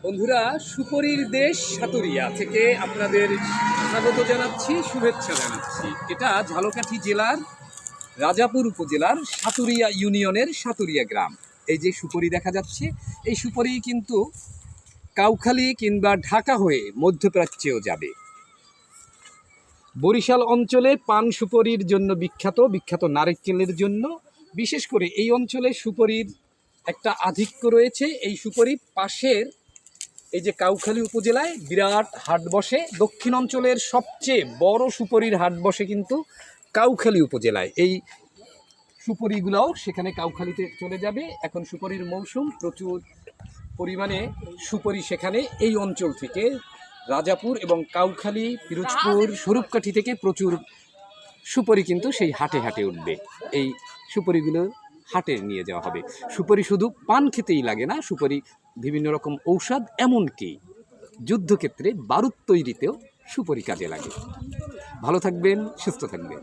বন্ধুরা, সুপরির দেশ সাতুরিয়া থেকে আপনাদের স্বাগত জানাচ্ছি, শুভেচ্ছা জানাচ্ছি। এটা ঝালকাঠি জেলার রাজাপুর উপজেলার সাতুরিয়া ইউনিয়নের সাতুরিয়া গ্রাম। এই যে সুপরি দেখা যাচ্ছে, এই সুপরি কিন্তু কাউখালী কিংবা ঢাকা হয়ে মধ্যপ্রাচ্যেও যাবে। বরিশাল অঞ্চলে পান সুপরির জন্য বিখ্যাত নারকেলের জন্য। বিশেষ করে এই অঞ্চলে সুপরির একটা আধিক্য রয়েছে। এই সুপরি পাশের এই যে কাউখালী উপজেলায় বিরাট হাট বসে। দক্ষিণ অঞ্চলের সবচেয়ে বড় সুপরির হাট বসে কিন্তু কাউখালী উপজেলায়। এই সুপরিগুলোও সেখানে কাউখালীতে চলে যাবে। এখন সুপরির মৌসুম, প্রচুর পরিমাণে সুপরি সেখানে এই অঞ্চল থেকে রাজাপুর এবং কাউখালী, পিরোজপুর, স্বরূপকাঠি থেকে প্রচুর সুপরি কিন্তু সেই হাটে হাটে উঠবে। এই সুপরিগুলো হাটে নিয়ে যাওয়া হবে। সুপরি শুধু পান খেতেই লাগে না, সুপরি বিভিন্ন রকম ঔষধ, এমনকি যুদ্ধক্ষেত্রে বারুদ তৈরিতেও সুপরি কাজে লাগে। ভালো থাকবেন, সুস্থ থাকবেন।